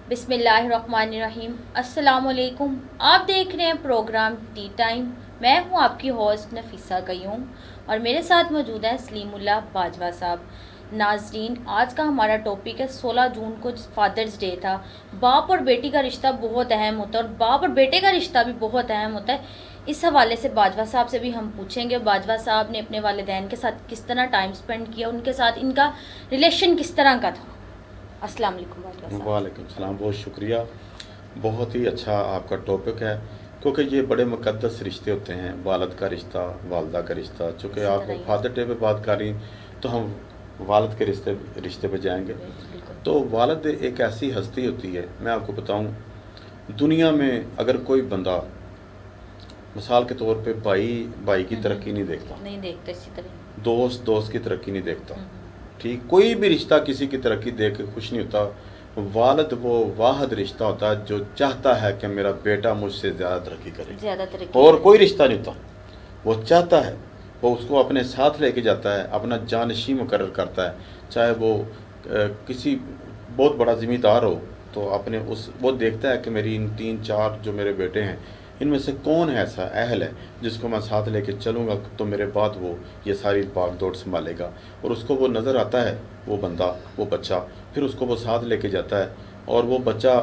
बिस्मिल्लाहिर्रहमानिर्रहीम। अस्सलामुअलैकुम। आप देख रहे हैं प्रोग्राम टी टाइम। मैं हूं आपकी होस्ट नफीसा कयूम और मेरे साथ मौजूद है सलीमुल्लाह बाजवा साहब। नाजरीन, आज का हमारा टॉपिक है 16 जून को फादर्स डे था। बाप और बेटी का रिश्ता बहुत अहम होता है और बाप और बेटे का रिश्ता भी बहुत अहम होता है। इस हवाले से बाजवा साहब से भी हम पूछेंगे बाजवा साहब ने अपने वालिदैन के साथ किस तरह टाइम स्पेंड किया, उनके साथ इनका रिलेशन किस तरह का था। अस्सलाम वालेकुम बाजवा साहब। वालेकुम सलाम। बहुत शुक्रिया। बहुत ही अच्छा आपका टॉपिक है, क्योंकि ये बड़े मुक़द्दस रिश्ते होते हैं, वालिद का रिश्ता, वालदा का रिश्ता। चूँकि इसी आप तरह ही फादर डे पे बात कर रही, तो हम वालिद के रिश्ते रिश्ते पे जाएंगे। बिल्कुल। तो वालिद एक ऐसी हस्ती होती है, मैं आपको बताऊं, दुनिया में अगर कोई बंदा मिसाल के तौर पे भाई की तरक्की नहीं देखता, नहीं देखते, इसी तरह दोस्त की तरक्की नहीं देखता, ठीक, कोई भी रिश्ता किसी की तरक्की देख के खुश नहीं होता। वालिद वो वाहिद रिश्ता होता है जो चाहता है कि मेरा बेटा मुझसे ज़्यादा तरक्की करे, ज़्यादा तरक्की और कोई रिश्ता नहीं होता। वो चाहता है, वो उसको अपने साथ लेके जाता है, अपना जानशी मुकर्रर करता है। चाहे वो किसी बहुत बड़ा ज़िम्मेदार हो, तो अपने उस वो देखता है कि मेरी इन 3-4 जो मेरे बेटे हैं, इनमें से कौन है ऐसा अहल है जिसको मैं साथ लेके चलूँगा तो मेरे बाद वो ये सारी भाग दौड़ संभालेगा। और उसको वो नज़र आता है, वो बंदा, वो बच्चा, फिर उसको वो साथ लेके जाता है। और वो बच्चा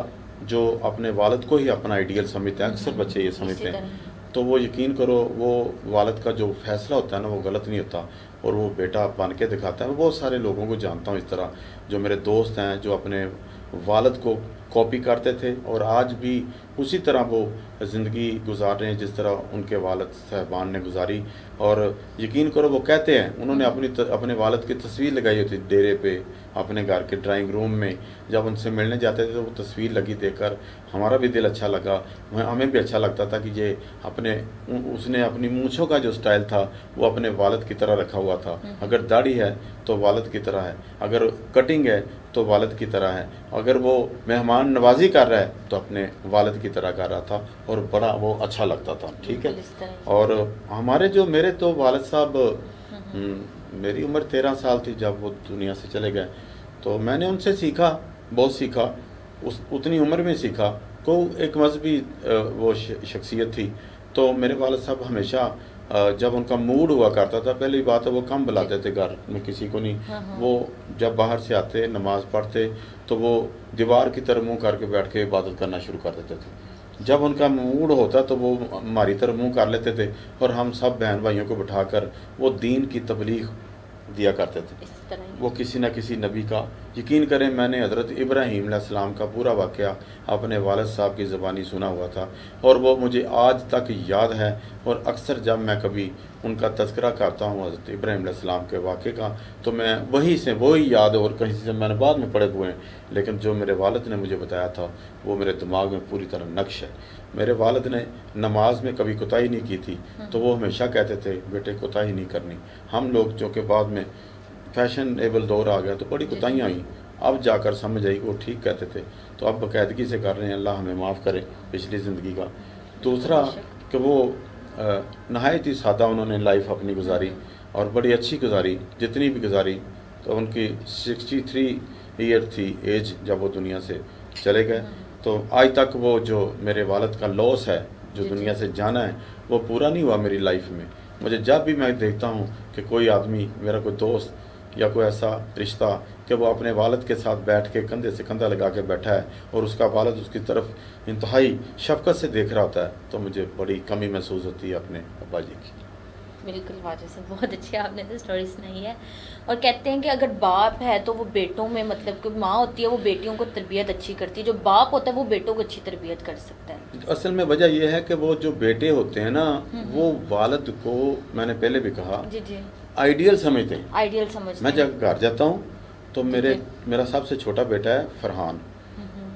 जो अपने वालिद को ही अपना आइडियल समझते हैं, अक्सर बच्चे ये समझते हैं, तो वो यकीन करो वो वालिद का जो फ़ैसला होता है ना, वो गलत नहीं होता, और वो बेटा बन के दिखाता है। मैं बहुत सारे लोगों को जानता हूँ इस तरह, जो मेरे दोस्त हैं, जो अपने वालिद को कॉपी करते थे और आज भी उसी तरह वो ज़िंदगी गुजार रहे हैं जिस तरह उनके वालिद साहबान ने गुजारी। और यकीन करो वो कहते हैं, उन्होंने अपने वालिद की तस्वीर लगाई होती डेरे पे, अपने घर के ड्राइंग रूम में। जब उनसे मिलने जाते थे तो वो तस्वीर लगी देखकर हमारा भी दिल अच्छा लगा, हमें भी अच्छा लगता था कि ये उसने अपनी मूँछों का जो स्टाइल था वो अपने वालिद की तरह रखा हुआ था। अगर दाढ़ी है तो वालिद की तरह है, अगर कटिंग है तो वालिद की तरह है, अगर वो मेहमान नवाजी कर रहा है तो अपने वालिद की तरह कर रहा था, और बड़ा वो अच्छा लगता था। ठीक है। और हमारे जो मेरे तो वालिद साहब, मेरी उम्र 13 साल थी जब वो दुनिया से चले गए, तो मैंने उनसे सीखा, बहुत सीखा, उतनी उम्र में सीखा। को एक मजहबी वो शख्सियत थी। तो मेरे वालिद साहब हमेशा जब उनका मूड हुआ करता था, पहली बात है वो कम बुलाते थे घर में किसी को नहीं। वो जब बाहर से आते, नमाज़ पढ़ते, तो वो दीवार की तरफ मुँह करके बैठ के इबादत करना शुरू कर देते थे। जब उनका मूड होता तो वो हमारी तरफ मुँह कर लेते थे, और हम सब बहन भाइयों को बिठाकर वो दीन की तबलीग दिया करते थे। वो किसी न किसी नबी का, यकीन करें मैंने हज़रत इब्राहीम अलैहिस्सलाम का पूरा वाक़या अपने वालिद साहब की ज़बानी सुना हुआ था, और वो मुझे आज तक याद है। और अक्सर जब मैं कभी उनका तज़किरा करता हूँ हज़रत इब्राहीम अलैहिस्सलाम के वाक़े का, तो मैं वही याद, और कहीं से मैंने बाद में पढ़े हुए हैं, लेकिन जो मेरे वालिद ने मुझे बताया था वो मेरे दिमाग में पूरी तरह नक्श है। मेरे वालिद ने नमाज में कभी कोताही नहीं की थी, तो वो हमेशा कहते थे बेटे कोताही नहीं करनी। हम लोग जो कि बाद में फैशनेबल दौर आ गया तो बड़ी कोताहियाँ आई, अब जाकर समझ आई वो ठीक कहते थे, तो अब बाकायदगी से कर रहे हैं। अल्लाह हमें माफ़ करे पिछली ज़िंदगी का। दूसरा कि वो नहायत ही सादा उन्होंने लाइफ अपनी गुजारी, और बड़ी अच्छी गुजारी, जितनी भी गुजारी। तो उनकी 63 ईयर थी एज जब वो दुनिया से चले गए। तो आज तक वो जो मेरे वालिद का लॉस है, जो दुनिया से जाना है, वो पूरा नहीं हुआ मेरी लाइफ में। मुझे जब भी मैं देखता हूँ कि कोई आदमी, मेरा कोई दोस्त या कोई ऐसा रिश्ता कि वो अपने वालिद के साथ बैठ के कंधे से कंधा लगा के बैठा है और उसका वालिद उसकी तरफ इंतहाई शफ़क़त से देख रहा होता है, तो मुझे बड़ी कमी महसूस होती है अपने अब्बा जी की। बिल्कुल वाजिब से, बहुत अच्छी आपने तो स्टोरी सुनाई है। और कहते हैं कि अगर बाप है तो वो बेटों में, मतलब कि माँ होती है वो बेटियों को तरबियत अच्छी करती है, जो बाप होता है वो बेटों को अच्छी तरबियत कर सकता है। असल में वजह यह है कि वो जो बेटे होते हैं ना, वो वालिद को, मैंने पहले भी कहा, जी जी, आइडियल समझते हैं। आइडियल समझते मैं हैं। जब घर जाता हूँ तो मेरा सबसे छोटा बेटा है फरहान,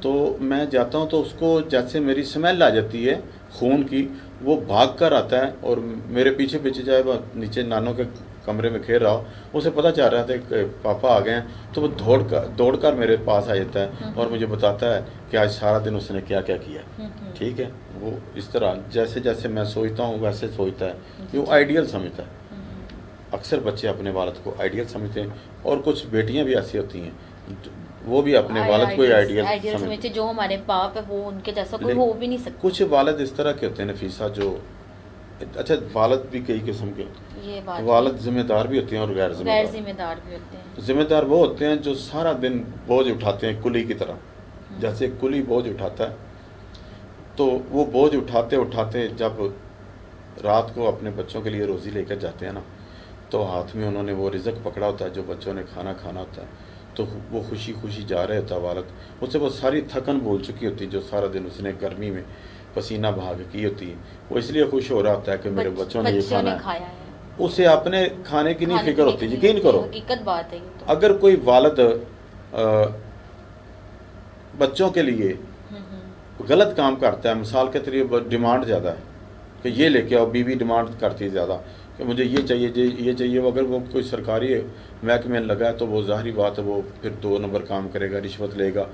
तो मैं जाता हूँ तो उसको जैसे मेरी स्मेल आ जाती है खून की, वो भाग कर आता है और मेरे पीछे पीछे, चाहे वो नीचे नानों के कमरे में खेल रहा हो, उसे पता चल रहा था कि पापा आ गए हैं, तो वो दौड़ कर मेरे पास आ जाता है और मुझे बताता है कि आज सारा दिन उसने क्या क्या किया। ठीक है। वो इस तरह जैसे जैसे मैं सोचता हूँ वैसे सोचता है, ये वो आइडियल समझता है। अक्सर बच्चे अपने वालिद को आइडियल समझते हैं, और कुछ बेटियां भी ऐसी होती हैं वो भी अपने वालिद को आइडियल आइडियल समझते, जो हमारे बाप है वो उनके जैसा कोई ले- हो भी नहीं सकता। कुछ वालिद इस तरह के होते हैं नफीसा, जो अच्छा वालिद भी कई किस्म के, ये बात वालिद जिम्मेदार भी होते हैं और गैर गैर जिम्मेदार। जिम्मेदार भी होते हैं। जिम्मेदार वो होते हैं जो सारा दिन बोझ उठाते हैं कुली की तरह। जैसे कुली बोझ उठाता है, तो वो बोझ उठाते उठाते जब रात को अपने बच्चों के लिए रोज़ी लेकर जाते हैं ना, तो हाथ में उन्होंने वो रिज़्क पकड़ा होता है जो बच्चों ने खाना खाना होता है, तो वो खुशी खुशी जा रहे होता है वालिद, उससे वो सारी थकन भूल चुकी होती है जो सारा दिन उसने गर्मी में पसीना बहा के की होती है। वो इसलिए खुश हो रहा होता है कि मेरे बच्चों ने ये खाना खाया है। है। उसे अपने खाने की नहीं खाने फिक्र की होती। नहीं यकीन होती, करो, हकीकत बात है ये तो। अगर कोई वालिद बच्चों के लिए गलत काम करता है, मिसाल के तरीके डिमांड ज़्यादा है कि ये लेके आओ, बीवी डिमांड करती है ज़्यादा कि मुझे ये चाहिए ये चाहिए, वो अगर वो कोई सरकारी महकमे में लगा है तो वो ज़ाहिरी बात है वो फिर 2 नंबर काम करेगा, रिश्वत लेगा।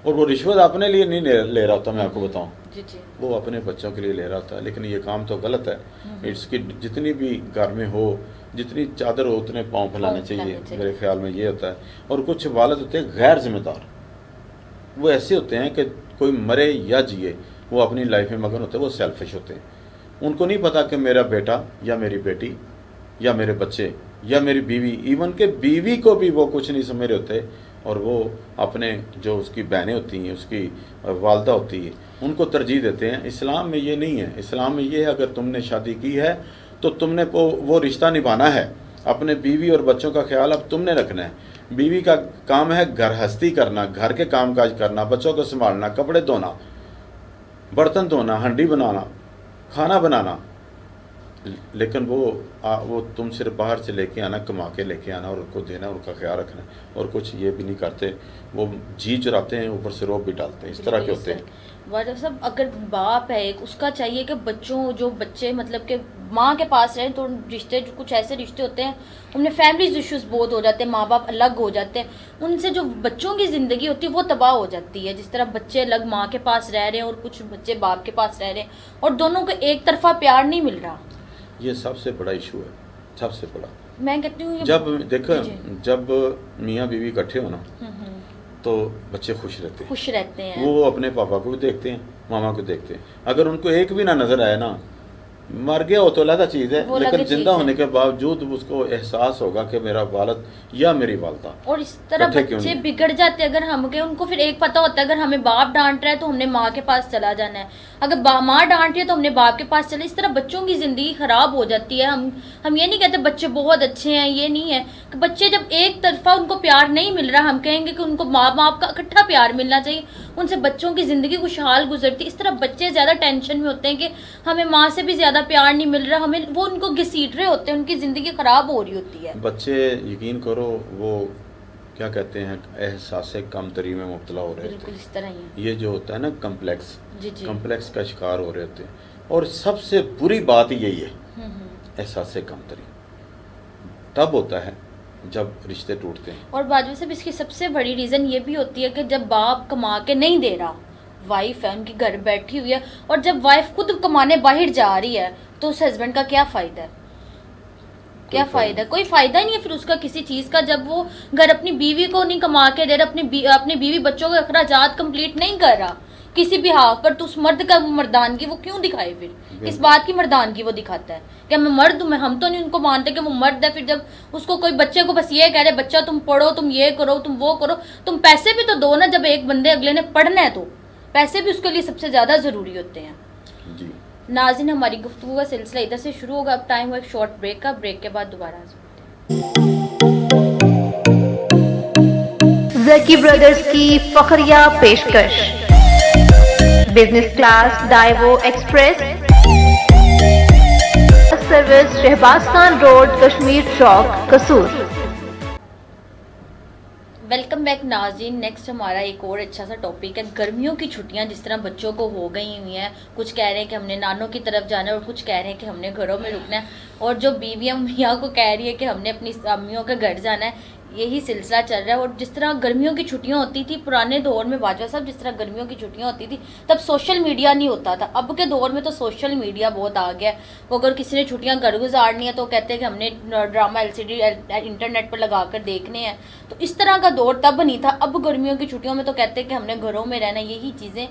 और वो रिश्वत अपने लिए नहीं ले रहा होता, मैं आपको बताऊं, जी जी। वो अपने बच्चों के लिए ले रहा था। लेकिन ये काम तो गलत है। इसकी जितनी भी घर में हो, जितनी चादर हो उतने पाँव फैलाने चाहिए, मेरे ख्याल में ये होता है। और कुछ वालिद होते हैं गैर जिम्मेदार, वो ऐसे होते हैं कि कोई मरे या जिए वो अपनी लाइफ में मगन होते हैं, वो सेल्फिश होते हैं। उनको नहीं पता कि मेरा बेटा या मेरी बेटी या मेरे बच्चे या मेरी बीवी, इवन के बीवी को भी वो कुछ नहीं समझ रहे होते, और वो अपने जो उसकी बहनें होती हैं, उसकी वालदा होती है, उनको तरजीह देते हैं। इस्लाम में ये नहीं है। इस्लाम में ये है अगर तुमने शादी की है तो तुमने वो रिश्ता निभाना है, अपने बीवी और बच्चों का ख्याल अब तुमने रखना है। बीवी का काम है गृहस्थी करना, घर के काम काज करना, बच्चों को संभालना, कपड़े धोना, बर्तन धोना, हंडी बनाना, खाना बनाना। लेकिन वो तुम सिर्फ बाहर से लेके आना, कमा के लेके आना और उनको देना, उनका ख्याल रखना, और कुछ ये भी नहीं करते। वो जी चुराते हैं, ऊपर से रोब भी डालते हैं, इस तरह के होते हैं। वह सब अगर बाप है एक, उसका चाहिए कि जो बच्चे मतलब कि माँ के पास रहें, तो रिश्ते जो कुछ ऐसे रिश्ते होते हैं उनमें फैमिली इश्यूज बहुत हो जाते हैं, माँ बाप अलग हो जाते हैं, उनसे जो बच्चों की ज़िंदगी होती है वो तबाह हो जाती है। जिस तरह बच्चे अलग माँ के पास रह रहे हैं और कुछ बच्चे बाप के पास रह रहे हैं, और दोनों को एक तरफा प्यार नहीं मिल रहा। ये सबसे बड़ा इशू है, सबसे बड़ा। मैं कहती हूँ जब देखो, जब मियाँ बीवी इकट्ठे हो ना, तो बच्चे खुश रहते हैं। वो अपने पापा को भी देखते हैं, मामा को देखते हैं। अगर उनको एक भी ना नजर आए ना, मर गया हो तो अलग चीज़ है, लेकिन जिंदा होने के बावजूद उसको एहसास होगा कि मेरा वालिद या मेरी वालदा। और इस तरह बच्चे बिगड़ जाते हैं। अगर हम के उनको फिर एक पता होता है, अगर हमें बाप डांट रहा है तो हमने माँ के पास चला जाना है, अगर माँ डांट रही है तो हमने बाप के पास चले। इस तरह बच्चों की ज़िंदगी ख़राब हो जाती है। हम ये नहीं कहते बच्चे बहुत अच्छे हैं, ये नहीं है कि बच्चे जब एक तरफा उनको प्यार नहीं मिल रहा, हम कहेंगे कि उनको माँ बाप का इकट्ठा प्यार मिलना चाहिए, उनसे बच्चों की ज़िंदगी खुशहाल गुजरती। इस तरह बच्चे ज़्यादा टेंशन में होते हैं कि हमें माँ से भी ज़्यादा प्यार नहीं मिल रहा, हमें वो उनको घसीट रहे होते हैं, उनकी ज़िंदगी ख़राब हो रही होती है। बच्चे यकीन करो वो क्या कहते हैं, एहसास कमतरी में मुब्तला हो रहे होते हैं। इस तरह ही ये जो होता है ना कम्प्लेक्स, जी जी, कम्प्लेक्स का शिकार हो रहे होते हैं। और सबसे बुरी बात यही है, एहसास कमतरी तब होता है जब रिश्ते टूटते हैं। और बाजू से इसकी सबसे बड़ी रीज़न ये भी होती है कि जब बाप कमा के नहीं दे रहा, वाइफ है उनकी घर बैठी हुई है, और जब वाइफ खुद कमाने बाहर जा रही है तो उस हस्बैंड का क्या फ़ायदा है? क्या फ़ायदा? कोई फ़ायदा नहीं है फिर उसका किसी चीज़ का, जब वो घर अपनी बीवी को नहीं कमा के दे रहा, अपनी बीवी बच्चों के अखराजात कंप्लीट नहीं कर रहा किसी भी हाफ पर, तो उस मर्द का मर्दानगी वो क्यों दिखाए? फिर किस बात की मर्दानगी वो दिखाता है? क्या मैं मर्द हूँ? हम तो नहीं उनको मानते कि वो मर्द है। फिर जब उसको कोई बच्चे को बस ये कह रहे बच्चा तुम पढ़ो, तुम ये करो, तुम वो करो, तुम पैसे भी तो दो ना। जब एक बंदे अगले ने पढ़ना है तो पैसे भी उसके लिए सबसे ज़्यादा ज़रूरी होते हैं। जी नाज़रीन, हमारी गुफ्तगू का सिलसिला इधर से शुरू होगा। अब टाइम हुआ एक शॉर्ट ब्रेक का, ब्रेक के बाद दोबारा आ सकते हैं। ज़की ब्रदर्स की फखरिया पेशकश, business class Daewoo express service, Shahbaz Khan road, Kashmir Chowk, Kasur. Welcome back नाज़रीन। नेक्स्ट हमारा एक और अच्छा सा टॉपिक है, गर्मियों की छुट्टियां जिस तरह बच्चों को हो गई हुई हैं। कुछ कह रहे हैं कि हमने नानों की तरफ जाना है, और कुछ कह रहे हैं कि हमने घरों में रुकना है, और जो बीवियां मियाँ को कह रही है कि हमने अपनी अम्मियों के घर जाना है। यही सिलसिला चल रहा है। और जिस तरह गर्मियों की छुट्टियां होती थी पुराने दौर में बाजवा साहब, जिस तरह गर्मियों की छुट्टियां होती थी तब सोशल मीडिया नहीं होता था। अब के दौर में तो सोशल मीडिया बहुत आ गया है। वो अगर किसी ने छुट्टियां घर गुजारनी है तो कहते हैं कि हमने ड्रामा LCD इंटरनेट पर लगा कर देखने हैं। तो इस तरह का दौर तब नहीं था। अब गर्मियों की छुट्टियों में तो कहते हैं कि हमने घरों में रहना। यही चीज़ें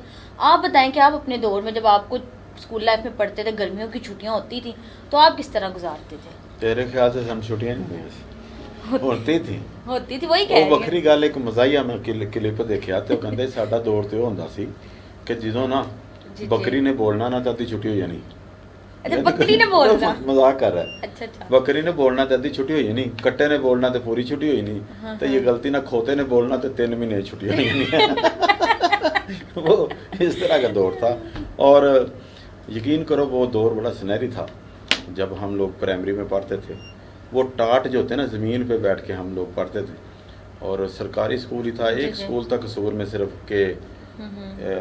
आप बताएं कि आप अपने दौर में जब आपको स्कूल लाइफ में पढ़ते थे, गर्मियों की छुट्टियां होती थी तो आप किस तरह गुजारते थे? तेरे ख्याल से हम छुट्टियां नहीं होती होती थी वही कह ਉਹ रही ਵੱਖਰੀ ਗੱਲ ਇੱਕ ਮਜ਼ਾਈਆ ਮੈਂ ਕਲਿੱਪ ਦੇਖਿਆ ਤੇ ਉਹ ਕਹਿੰਦੇ ਸਾਡਾ ਦੌਰ ਤੇ ਉਹ ਹੁੰਦਾ ਸੀ ਕਿ ਜਦੋਂ ਨਾ ਜੀ। ਬੱਕਰੀ ਨੇ ਬੋਲਣਾ ਨਾ ਤਾਂ ਅੱਧੀ ਛੁੱਟੀ ਹੋ ਜਾਣੀ। अच्छा, बकरी ने बोलना। मजाक कर रहा है। अच्छा अच्छा। बकरी ने बोलना तो अद्धी छुट्टी होई नहीं, कट्टे ने बोलना तो पूरी छुट्टी होई नहीं, हाँ, तो ये गलती ना खोते ने बोलना तो 3 महीने छुट्टी होई नहीं। वो इस तरह का दौर था। और यकीन करो वो दौर बड़ा सुनहरी था जब हम लोग प्राइमरी में पढ़ते थे। वो टाट जो होते ना ज़मीन पे बैठ के हम लोग पढ़ते थे। और सरकारी स्कूल ही था। एक स्कूल था कसूर में सिर्फ के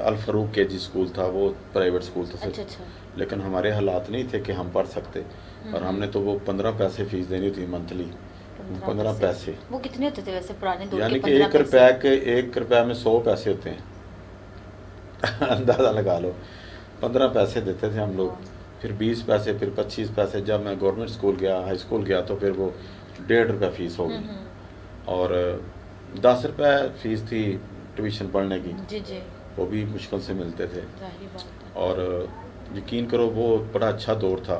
अल फरूक KG स्कूल था, वो प्राइवेट स्कूल था सिर्फ। अच्छा अच्छा। लेकिन हमारे हालात नहीं थे कि हम पढ़ सकते। और हमने तो वो 15 पैसे फीस देनी थी मंथली। 15 पैसे वो कितने होते थे वैसे पुराने दौर के? यानी कि 1 रुपया में 100 पैसे होते हैं। अंदाज़ा लगा लो। 15 पैसे देते थे हम लोग, फिर 20 पैसे, फिर 25 पैसे। जब मैं गवर्नमेंट स्कूल गया, हाई स्कूल गया, तो फिर वो 1.5 रुपया फ़ीस हो गई। और 10 रुपये फ़ीस थी ट्यूशन पढ़ने की। जी जी। वो भी मुश्किल से मिलते थे। जाहिर बात है। और यकीन करो वो बड़ा अच्छा दौर था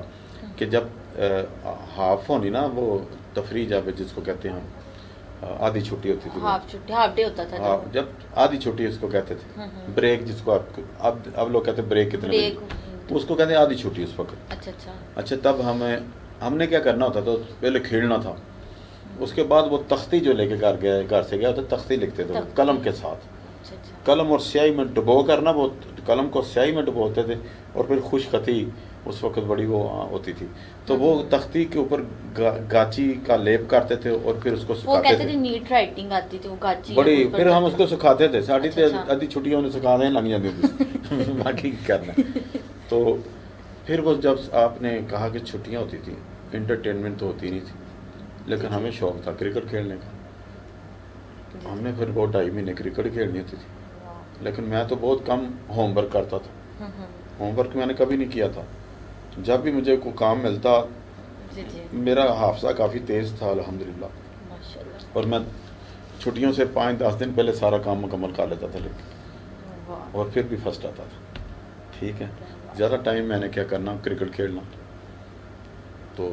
कि जब हाफ होनी ना, वो तफरी जब जिसको कहते हैं हम, आधी छुट्टी होती थी। हाफ छुट्टी, हाफ डे होता था जब आधी छुट्टी उसको कहते थे। ब्रेक जिसको अब लोग कहते हैं ब्रेक कितने बजे, तो उसको कहते हैं आधी छुट्टी उस वक्त। अच्छा अच्छा। अच्छा, तब हमने क्या करना होता था, पहले खेलना था। उसके बाद वो तख्ती जो लेके घर से गया तो तख्ती लिखते थे कलम के साथ। अच्छा अच्छा। कलम और स्याही में डुबो करना, वो कलम को स्याही में डुबोते थे। और फिर खुशखती उस वक्त बड़ी वो होती थी, तो वो तख्ती के ऊपर गाची का लेप करते थे और फिर उसको सुखाते थे। नीट राइटिंग आती थी वो गाची बड़ी, फिर हम उसको सुखाते थे। साड़ी अच्छा, अच्छा। आधी छुट्टियों ने सुखा दें लग जाती थी। बाकी करना। तो फिर वो जब आपने कहा कि छुट्टियाँ होती थी, इंटरटेनमेंट तो होती नहीं थी, लेकिन हमें शौक था क्रिकेट खेलने का। हमने फिर वो 2.5 महीने क्रिकेट खेलनी होती थी। लेकिन मैं तो बहुत कम होमवर्क करता था। होमवर्क मैंने कभी नहीं किया था। जब भी मुझे कोई काम मिलता, जी जी। मेरा हाफजा काफ़ी तेज़ था अल्हम्दुलिल्लाह। माशाल्लाह। और मैं छुट्टियों से 5-10 दिन पहले सारा काम मुकम्मल कर लेता था, लेकिन वाह। और फिर भी फर्स्ट आता था। ठीक है, ज़्यादा टाइम मैंने क्या करना, क्रिकेट खेलना। तो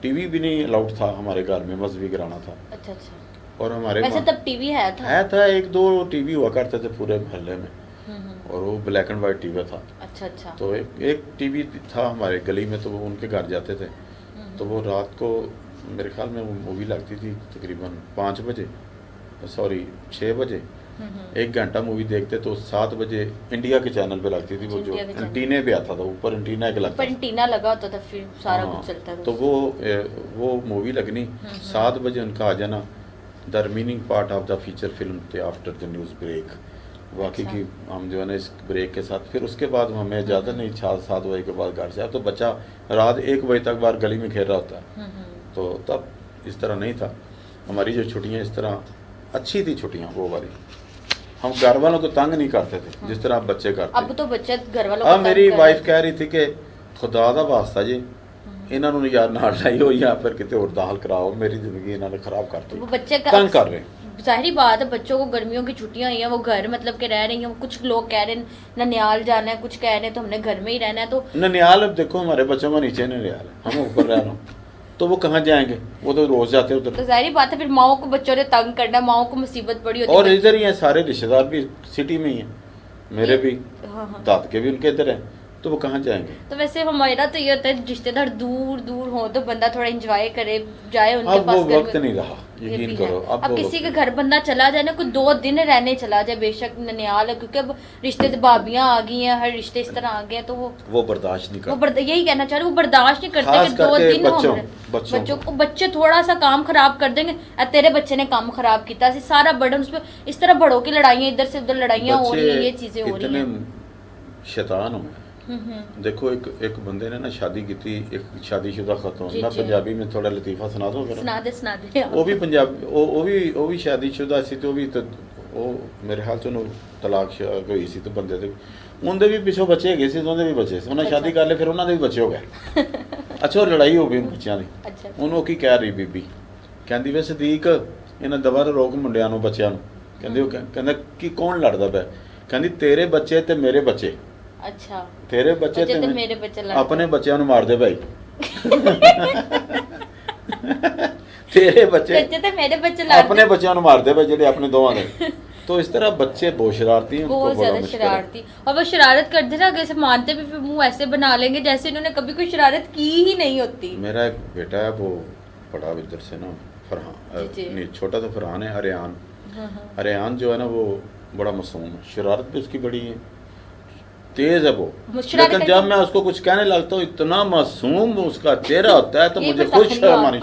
टीवी भी नहीं अलाउड था हमारे घर में, मजहबी घराना था। अच्छा अच्छा। और हमारे वैसे तब टीवी है था? 1-2 टीवी हुआ करते थे पूरे मोहल्ले में। और वो ब्लैक एंड वाइट टीवी था। अच्छा अच्छा। तो एक टीवी था हमारे गली में, तो वो उनके घर जाते थे। तो वो रात को मेरे ख्याल में वो मूवी लगती थी तकरीबन 5 बजे, सॉरी 6 बजे। 1 घंटा मूवी देखते तो 7 बजे इंडिया के चैनल पे लगती थी। वो जो एंटीने पे आता था, ऊपर एंटीना के लगता था, एंटीना लगा होता था, फिर सारा कुछ चलता था। तो वो मूवी लगनी 7 बजे। उनका आ जाना, the remaining part of the feature film थे आफ्टर द न्यूज़ ब्रेक। बाकी की हम जो है ना इस ब्रेक के साथ, फिर उसके बाद हमें ज़्यादा नहीं, 7 बजे के बाद घर से। अब तो बच्चा रात 1 बजे तक बाहर गली में खेल रहा होता है। तो तब इस तरह नहीं था। हमारी जो छुट्टियाँ इस तरह अच्छी थी, छुट्टियाँ वो वाली। हम घर वालों को तंग नहीं करते थे जिस तरह बच्चे करते। अब तो बच्चे घर वालों अब मेरी वाइफ कह रही थी कि खुदा दा वास्ता जी इन्हां नूं यार नाल लाइयो या फिर किते होर दाखल कराओ, मेरी जिंदगी इन्हां ने खराब कर दी। वो बच्चे तंग कर रहे। जाहिर बात है, बच्चों को गर्मियों की छुट्टियां हुई हैं, वो घर मतलब के रह रही हैं। कुछ लोग कह रहे हैं ननियाल जाना है, कुछ कह रहे हैं तो हमने घर में ही रहना है। तो ननियाल, अब देखो हमारे बच्चों का नीचे ननियाल है, हम ऊपर रह रहे हैं, तो वो कहाँ जाएंगे? वो तो रोज जाते हैं उधर। तो जाहिर बात है, फिर माओ को बच्चों ने तंग करना, माओ को मुसीबत बड़ी होती है। और इधर ही हैं सारे रिश्तेदार भी सिटी में ही हैं, मेरे भी दाद के भी उनके इधर हैं, तो वो कहाँ जाएंगे? तो वैसे हमारा तो ये होता है रिश्तेदार दूर दूर हो तो बंदा थोड़ा एंजॉय करे, जाए उनके पास। वो वक्त नहीं रहा, यकीन करो। अब किसी के घर बंदा चला जाए ना, कोई 2 दिन रहने चला जाए, बेशक ननियाल है, क्योंकि अब रिश्ते से भाभियां आ गई हैं, हर रिश्ते इस तरह आ गए हैं, तो वो बर्दाश्त नहीं करते। यही कहना चाह रहे, वो बर्दाश्त नहीं करते कि 2 दिन बच्चों को, बच्चे थोड़ा सा काम खराब कर देंगे, तेरे बच्चे ने काम खराब किया, सारा बर्डन उस पर। इस तरह बड़ों की लड़ाइयाँ, इधर से उधर लड़ाइयाँ हो रही है, ये चीजें हो रही हैं। शैतान हुए देखो एक बंदे ने ना शादी की थी, एक शादीशुदा खतून। जी, मैं जी। पंजाबी में थोड़ा लतीफ़ा सुना दूं फिर। सुना दे आप। वो भी पंजाबी, वो भी शादीशुदा सी, तो भी तो वो मेरे ख्याल से ਉਹਨੂੰ ਤਲਾਕ ਹੋਈ ਸੀ, ਤੇ ਬੰਦੇ ਦੇ ਉਹਦੇ ਵੀ ਪਿੱਛੋਂ ਬੱਚੇ ਹੈਗੇ ਸੀ, ਉਹਦੇ ਵੀ ਬੱਚੇ ਸੀ, ਉਹਨਾਂ ਸ਼ਾਦੀ ਕਰ ਲਏ, ਫਿਰ ਉਹਨਾਂ ਦੇ ਵੀ ਬੱਚੇ ਹੋ ਗਏ। ਅੱਛਾ, ਉਹ ਲੜਾਈ ਹੋ ਗਈ ਬੱਚਿਆਂ ਦੀ। ਅੱਛਾ। ਉਹਨੂੰ ਕੀ ਕਹਿ ਰਹੀ ਬੀਬੀ, ਕਹਿੰਦੀ ਵੇ ਸਦੀਕ ਇਹਨਾਂ ਦੁਬਾਰਾ ਰੋਕ ਮੁੰਡਿਆਂ ਨੂੰ, ਬੱਚਿਆਂ ਨੂੰ। ਕਹਿੰਦੇ ਉਹ ਕਹਿੰਦਾ ਕਿ ਕੌਣ ਲੜਦਾ ਪਿਆ? ਕਹਿੰਦੀ ਤੇਰੇ ਬੱਚੇ ਤੇ ਮੇਰੇ ਬੱਚੇ। ਅੱਛਾ। ਤੇਰੇ ਬੱਚੇ ਤੇ ਤੇ ਮੇਰੇ ਬੱਚੇ ਲੜਦੇ। ਆਪਣੇ ਬੱਚਿਆਂ ਨੂੰ ਮਾਰਦੇ ਭਾਈ। ਤੇਰੇ ਬੱਚੇ ਤੇ ਮੇਰੇ ਬੱਚੇ ਲੜਦੇ, ਆਪਣੇ ਬੱਚਿਆਂ ਨੂੰ ਮਾਰਦੇ ਭਾਈ, ਜਿਹੜੇ ਆਪਣੇ ਦੋਵਾਂ ਦੇ। तो इस तरह बच्चे बहुत शरारती हैं, बहुत ज्यादा शरारती, और वो शरारत करते ना, अगर मानते भी फिर मुंह ऐसे बना लेंगे जैसे इन्होंने कभी कोई शरारत की ही नहीं होती। मेरा एक बेटा है, वो बड़ा इधर से ना फरहान, नहीं छोटा तो फरहान है, अरियान। अरियान जो है ना वो बड़ा मासूम है, शरारत भी उसकी बड़ी है, तेज है वो। लेकिन जब मैं उसको कुछ कहने लगता हूँ, इतना मासूम उसका चेहरा होता है, तो मुझे खुद शर्म आनी,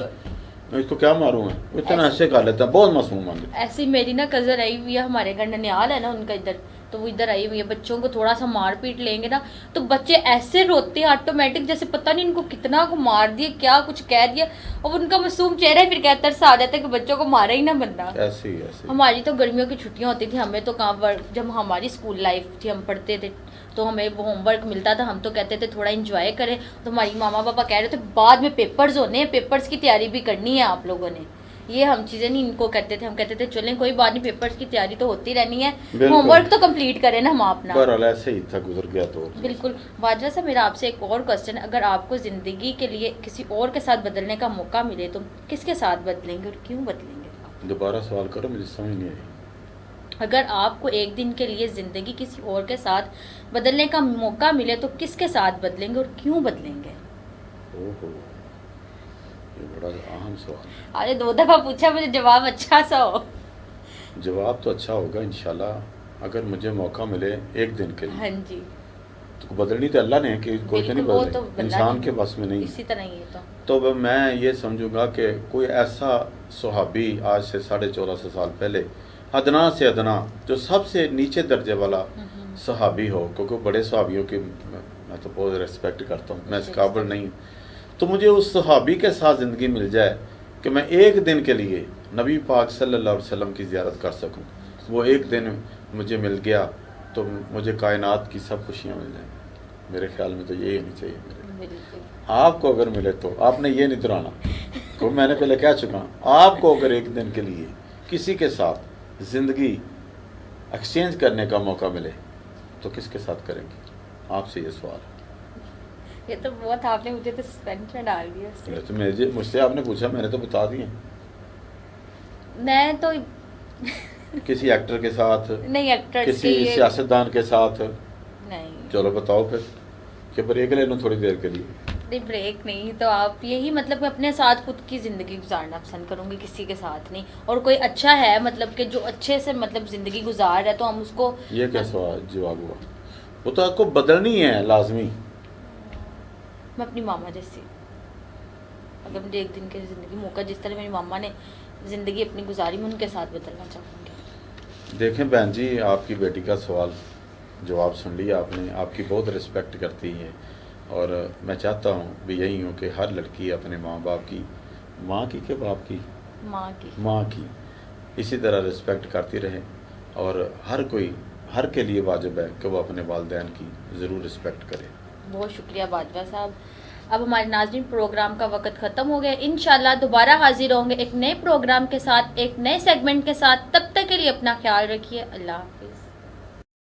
इसको क्या मारूं मैं, इतना ऐसे कर लेता है, बहुत मासूम है। ऐसी मेरी ना कज़न आई हुई है हमारे घर, ननियाल है ना उनका इधर, तो वो इधर आई हुई है। बच्चों को थोड़ा सा मार पीट लेंगे ना, तो बच्चे ऐसे रोते हैं ऑटोमेटिक, जैसे पता नहीं इनको कितना को मार दिया, क्या कुछ कह दिया, और उनका मासूम चेहरा है, फिर कहता तरस आ जाता है कि बच्चों को मारा ही ना बंदा। ऐसे हमारी तो गर्मियों की छुट्टियां होती थी, हमें तो कहाँ, जब हमारी स्कूल लाइफ थी, हम पढ़ते थे, तो हमें वो होमवर्क मिलता था, हम तो कहते थे थोड़ा एंजॉय करें, तो हमारी मामा पापा कह रहे थे बाद में पेपर्स होने हैं, पेपर्स की तैयारी भी करनी है आप लोगों ने। ये हम चीज़ें नहीं इनको कहते थे, हम कहते थे चलें कोई बात नहीं, पेपर्स की तैयारी तो होती रहनी है, होमवर्क तो कंप्लीट करें ना हम अपना। पर ऐसे ही था, गुजर गया तो। बिल्कुल। बाजवा साहब, मेरा आपसे एक और क्वेश्चन है, अगर आपको ज़िंदगी के लिए किसी और के साथ बदलने का मौका मिले तो किसके साथ बदलेंगे और क्यों बदलेंगे? दोबारा सवाल करो, मुझे समझ नहीं आई। अगर आपको एक दिन के लिए ज़िंदगी किसी और के साथ बदलने का मौका मिले तो किसके साथ बदलेंगे और क्यों बदलेंगे? ओहो, ये बड़ा अहम सवाल। अरे 2 दफ़ा पूछा, मुझे जवाब अच्छा सा हो। जवाब तो अच्छा होगा इंशाल्लाह। अगर मुझे मौका मिले एक दिन के लिए, हाँ जी, तो बदलनी तो अल्लाह ने, कि कोई तो नहीं वो बदले, तो इंसान के बस में नहीं। इसी तरह ही है तो मैं ये समझूंगा कि कोई ऐसा सहाबी आज से 1450 साल पहले, अदना से अदना, जो सबसे नीचे दर्जे वाला सहाबी हो, क्योंकि बड़े सहाबियों की मैं तो बहुत रिस्पेक्ट करता हूँ, मैं इस काबिल नहीं, तो मुझे उस सहाबी के साथ ज़िंदगी मिल जाए कि मैं एक दिन के लिए नबी पाक सल्लल्लाहु अलैहि वसल्लम की ज़ियारत कर सकूँ। वो एक दिन मुझे मिल गया तो मुझे कायनात की सब खुशियाँ मिल जाएंगी। मेरे ख्याल में तो यही होनी चाहिए मेरे। आपको अगर मिले तो आपने ये नहीं दोहराना, तो मैंने पहले कह चुका हूँ, आपको अगर एक दिन के लिए किसी के साथ ज़िंदगी एक्सचेंज करने का मौका मिले तो किसके साथ करेंगे? आपसे ये सवाल है। ये तो बहुत, आपने मुझे तो सस्पेंस में डाल दिया। तो मुझसे आपने पूछा, मैंने तो बता दिए। मैं तो किसी एक्टर के साथ नहीं, एक्टर किसी सियासतदान के साथ नहीं। चलो बताओ फिर, कि ब्रेक ले लूँ थोड़ी देर के लिए? नहीं, ब्रेक नहीं, तो आप यही मतलब मैं अपने साथ खुद की ज़िंदगी गुजारना पसंद करूँगी, किसी के साथ नहीं। और कोई अच्छा है, मतलब कि जो अच्छे से मतलब ज़िंदगी गुजार रहा है, तो हम उसको। ये क्या सवाल जवाब हुआ? वो तो आपको बदलनी है लाजमी। मैं अपनी मामा जैसी, अगर मुझे एक दिन की ज़िंदगी मौका, जिस तरह मेरी मामा ने ज़िंदगी अपनी गुजारी, मैं उनके साथ बदलना चाहूँगी। देखें बहन जी, आपकी बेटी का सवाल जवाब सुन लिया आपने, आपकी बहुत रिस्पेक्ट करती है, और मैं चाहता हूँ भी यही हूँ कि हर लड़की अपने माँ बाप की, माँ की के बाप की, माँ की इसी तरह रिस्पेक्ट करती रहे, और हर कोई, हर के लिए वाजिब है कि वो अपने वालिदैन की ज़रूर रिस्पेक्ट करे। बहुत शुक्रिया बाजवा साहब। अब हमारे नाज़रीन, प्रोग्राम का वक्त ख़त्म हो गया। इंशाल्लाह दोबारा हाजिर होंगे एक नए प्रोग्राम के साथ, एक नए सेगमेंट के साथ। तब तक के लिए अपना ख्याल रखिए। अल्लाह हाफ़िज़।